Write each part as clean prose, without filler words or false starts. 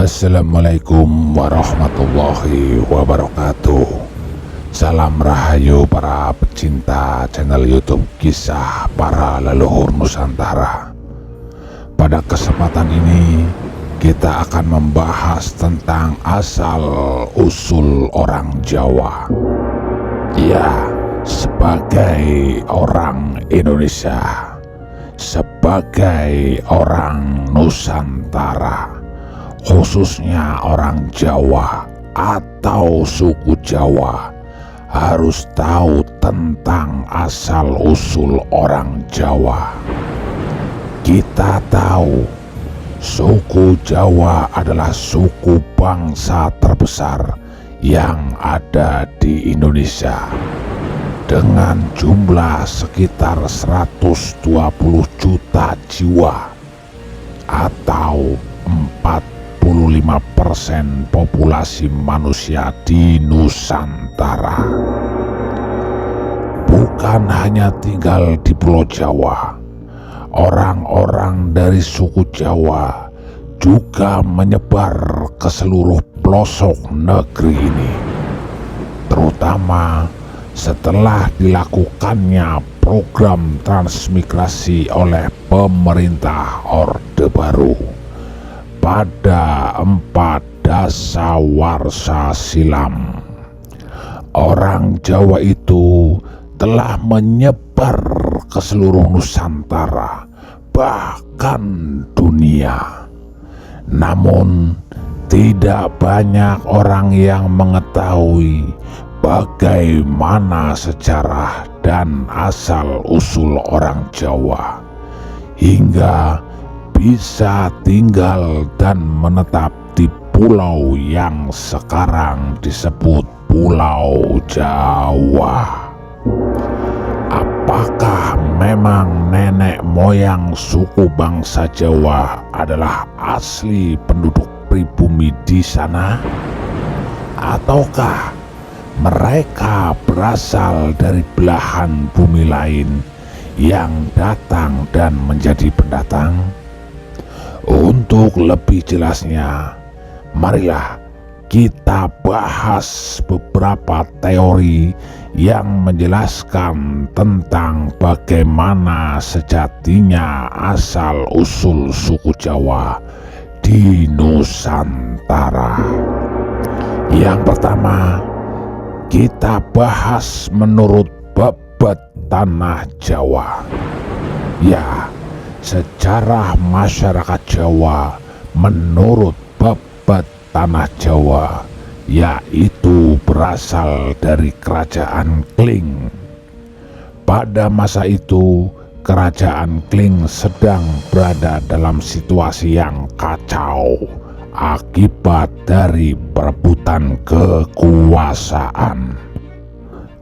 Assalamualaikum warahmatullahi wabarakatuh. Salam rahayu para pecinta channel YouTube Kisah Para Leluhur Nusantara. Pada kesempatan ini kita akan membahas tentang asal-usul orang Jawa. Ya, sebagai orang Indonesia, sebagai orang Nusantara, khususnya orang Jawa atau suku Jawa, harus tahu tentang asal-usul orang Jawa. Kita tahu suku Jawa adalah suku bangsa terbesar yang ada di Indonesia dengan jumlah sekitar 120 juta jiwa atau 45% populasi manusia di Nusantara. Bukan hanya tinggal di Pulau Jawa, orang-orang dari suku Jawa juga menyebar ke seluruh pelosok negeri ini, terutama setelah dilakukannya program transmigrasi oleh pemerintah Orde Baru pada 4 dasawarsa silam. Orang Jawa itu telah menyebar ke seluruh Nusantara, bahkan dunia. Namun tidak banyak orang yang mengetahui bagaimana sejarah dan asal-usul orang Jawa hingga bisa tinggal dan menetap di pulau yang sekarang disebut Pulau Jawa. Apakah memang nenek moyang suku bangsa Jawa adalah asli penduduk pribumi di sana? Ataukah mereka berasal dari belahan bumi lain yang datang dan menjadi pendatang? Untuk lebih jelasnya, marilah kita bahas beberapa teori yang menjelaskan tentang bagaimana sejatinya asal-usul suku Jawa di Nusantara. Yang pertama, kita bahas menurut babat tanah Jawa. Ya, sejarah masyarakat Jawa menurut babat tanah Jawa, yaitu berasal dari kerajaan Kling. Pada masa itu, kerajaan Kling sedang berada dalam situasi yang kacau akibat dari perebutan kekuasaan.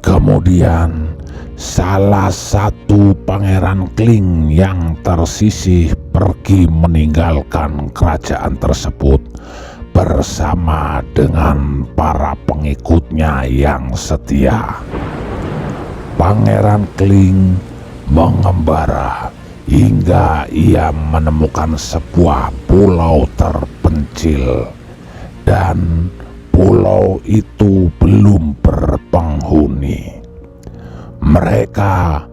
Kemudian salah satu pangeran Kling yang tersisih pergi meninggalkan kerajaan tersebut bersama dengan para pengikutnya yang setia. Pangeran Kling mengembara hingga ia menemukan sebuah pulau terpencil, dan pulau itu belum berpenghuni. Mereka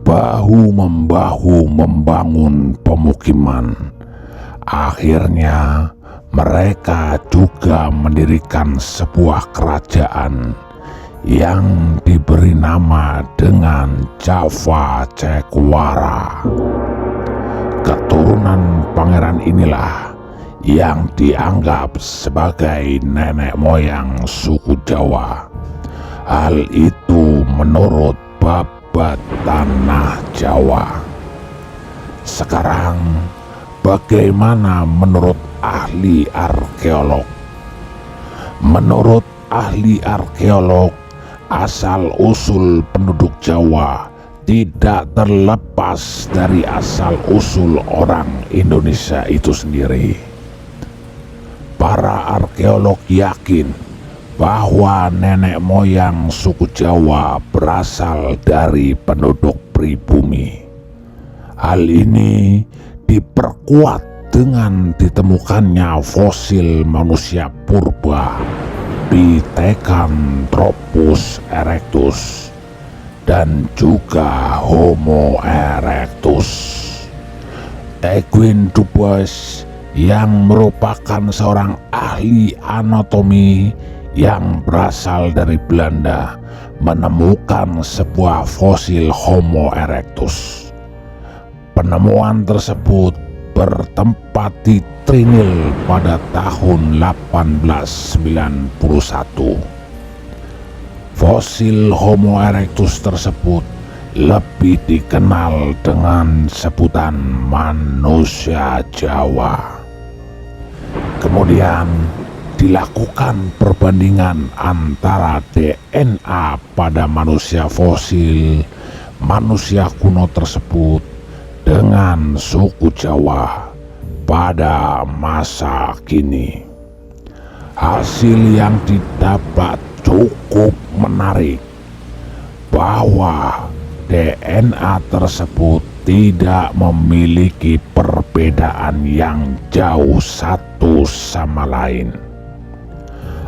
bahu-membahu membangun pemukiman. Akhirnya mereka juga mendirikan sebuah kerajaan yang diberi nama dengan Java Cekuara. Keturunan pangeran inilah yang dianggap sebagai nenek moyang suku Jawa. Hal itu menurut babat tanah Jawa. Sekarang, bagaimana menurut ahli arkeolog? Menurut ahli arkeolog, asal-usul penduduk Jawa tidak terlepas dari asal-usul orang Indonesia itu sendiri. Para arkeolog yakin bahwa nenek moyang suku Jawa berasal dari penduduk pribumi. Hal ini diperkuat dengan ditemukannya fosil manusia purba Pithecanthropus erectus dan juga Homo erectus. Edwin Dubois yang merupakan seorang ahli anatomi yang berasal dari Belanda menemukan sebuah fosil Homo erectus. Penemuan tersebut bertempat di Trinil pada tahun 1891. Fosil Homo erectus tersebut lebih dikenal dengan sebutan manusia Jawa. Kemudian dilakukan perbandingan antara DNA pada manusia fosil manusia kuno tersebut dengan suku Jawa pada masa kini. Hasil yang didapat cukup menarik bahwa DNA tersebut tidak memiliki perbedaan yang jauh satu sama lain.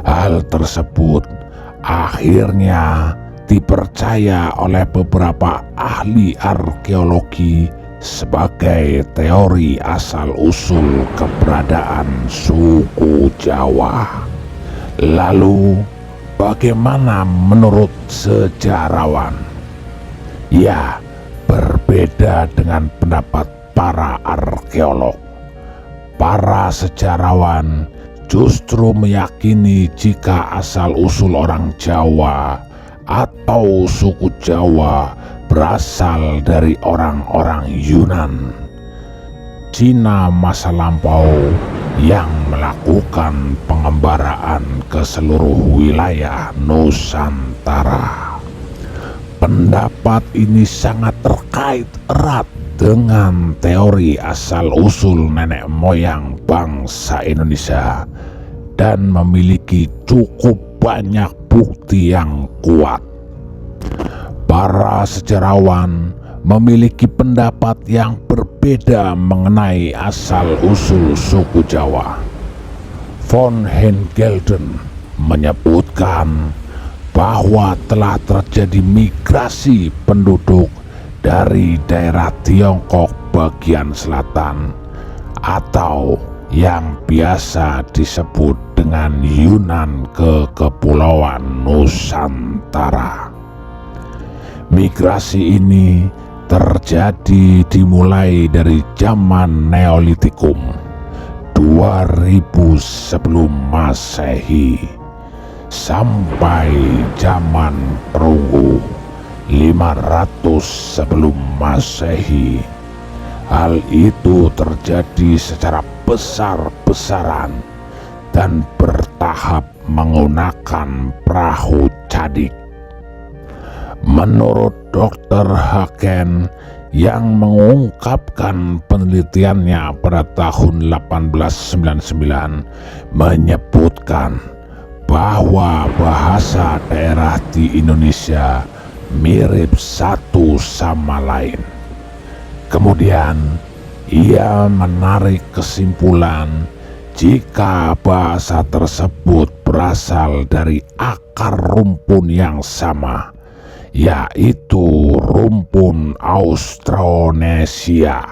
Hal tersebut akhirnya dipercaya oleh beberapa ahli arkeologi sebagai teori asal-usul keberadaan suku Jawa. Lalu, bagaimana menurut sejarawan? Ya, berbeda dengan pendapat para arkeolog. Para sejarawan justru meyakini jika asal-usul orang Jawa atau suku Jawa berasal dari orang-orang Yunan, Cina masa lampau yang melakukan pengembaraan ke seluruh wilayah Nusantara. Pendapat ini sangat terkait erat dengan teori asal-usul nenek moyang bangsa Indonesia dan memiliki cukup banyak bukti yang kuat. Para sejarawan memiliki pendapat yang berbeda mengenai asal-usul suku Jawa. Von Hengelden menyebutkan bahwa telah terjadi migrasi penduduk dari daerah Tiongkok bagian selatan atau yang biasa disebut dengan Yunan ke Kepulauan Nusantara. Migrasi ini terjadi dimulai dari zaman Neolitikum 2000 sebelum Masehi sampai zaman Perunggu 500 sebelum Masehi. Hal itu terjadi secara besar-besaran dan bertahap menggunakan perahu cadik. Menurut Dr. Haken yang mengungkapkan penelitiannya pada tahun 1899 menyebutkan bahwa bahasa daerah di Indonesia mirip satu sama lain. Kemudian ia menarik kesimpulan jika bahasa tersebut berasal dari akar rumpun yang sama, yaitu rumpun Austronesia.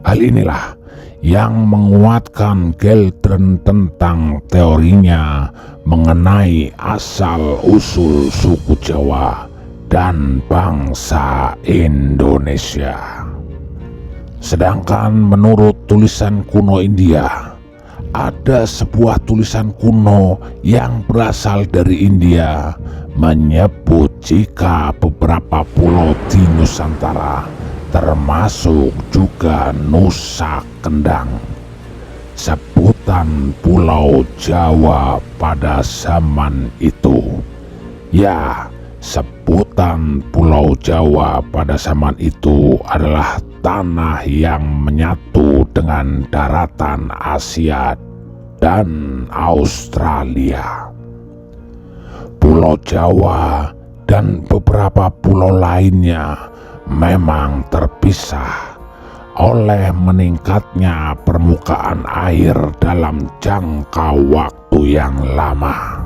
Hal inilah yang menguatkan Geldren tentang teorinya mengenai asal-usul suku Jawa dan bangsa Indonesia. Sedangkan menurut tulisan kuno India, ada sebuah tulisan kuno yang berasal dari India menyebut jika beberapa pulau di Nusantara, termasuk juga Nusa Kendang, sebutan Pulau Jawa pada zaman itu. Ya, sebutan Pulau Jawa pada zaman itu adalah tanah yang menyatu dengan daratan Asia dan Australia. Pulau Jawa dan beberapa pulau lainnya memang terpisah oleh meningkatnya permukaan air dalam jangka waktu yang lama.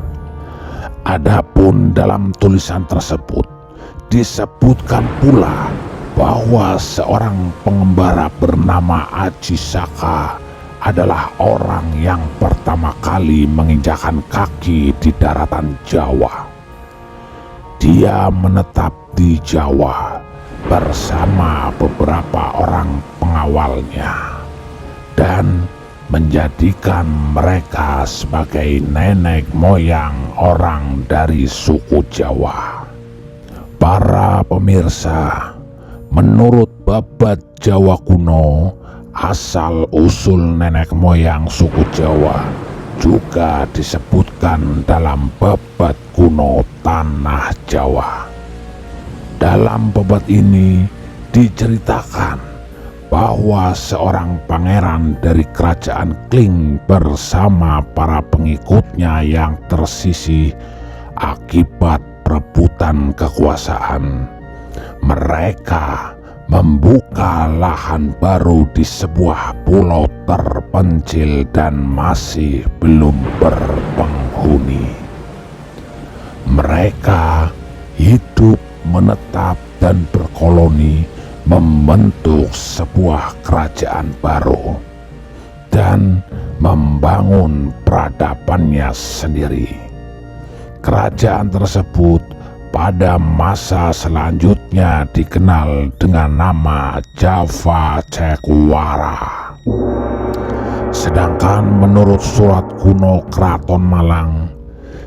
Adapun dalam tulisan tersebut disebutkan pula bahwa seorang pengembara bernama Aji Saka adalah orang yang pertama kali menginjakan kaki di daratan Jawa. Dia menetap di Jawa bersama beberapa orang pengawalnya dan menjadikan mereka sebagai nenek moyang orang dari suku Jawa. Para pemirsa, menurut Babat Jawa kuno, asal-usul nenek moyang suku Jawa juga disebutkan dalam Babat kuno Tanah Jawa. Dalam babat ini diceritakan bahwa seorang pangeran dari kerajaan Kling bersama para pengikutnya yang tersisih akibat perebutan kekuasaan, mereka membuka lahan baru di sebuah pulau terpencil dan masih belum berpenghuni. Mereka hidup, menetap, dan berkoloni, membentuk sebuah kerajaan baru dan membangun peradabannya sendiri. Kerajaan tersebut pada masa selanjutnya dikenal dengan nama Java Cekuwara. Sedangkan menurut surat kuno Keraton Malang,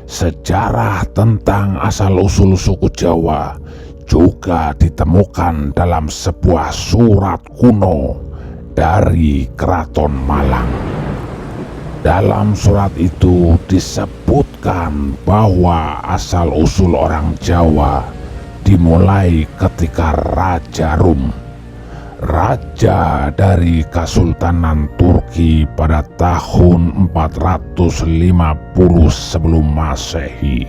sejarah tentang asal-usul suku Jawa juga ditemukan dalam sebuah surat kuno dari Keraton Malang. Dalam surat itu disebutkan bahwa asal-usul orang Jawa dimulai ketika Raja Rum, raja dari Kesultanan Turki pada tahun 450 sebelum Masehi.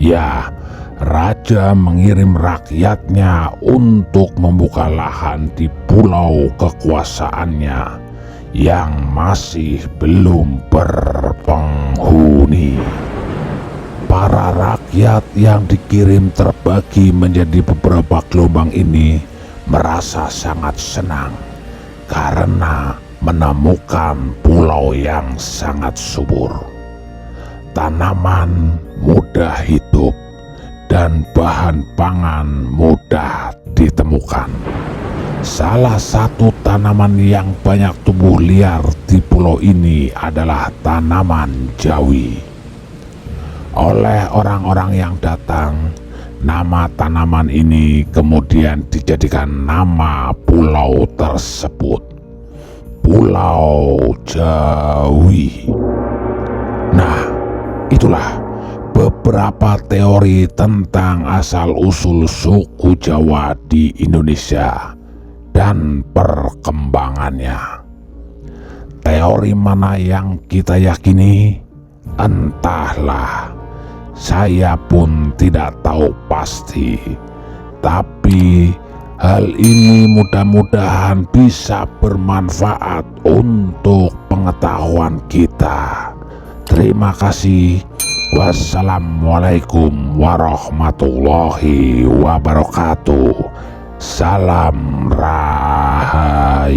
Ya, raja mengirim rakyatnya untuk membuka lahan di pulau kekuasaannya yang masih belum berpenghuni. Para rakyat yang dikirim terbagi menjadi beberapa gelombang ini merasa sangat senang karena menemukan pulau yang sangat subur. Tanaman mudah hidup dan bahan pangan mudah ditemukan. Salah satu tanaman yang banyak tumbuh liar di pulau ini adalah tanaman jawi. Oleh orang-orang yang datang, nama tanaman ini kemudian dijadikan nama pulau tersebut, Pulau Jawi. Nah, itulah beberapa teori tentang asal-usul suku Jawa di Indonesia dan perkembangannya. Teori mana yang kita yakini? Entahlah, saya pun tidak tahu pasti. Tapi hal ini mudah-mudahan bisa bermanfaat untuk pengetahuan kita. Terima kasih. Wassalamualaikum warahmatullahi wabarakatuh. Salam Rahayu.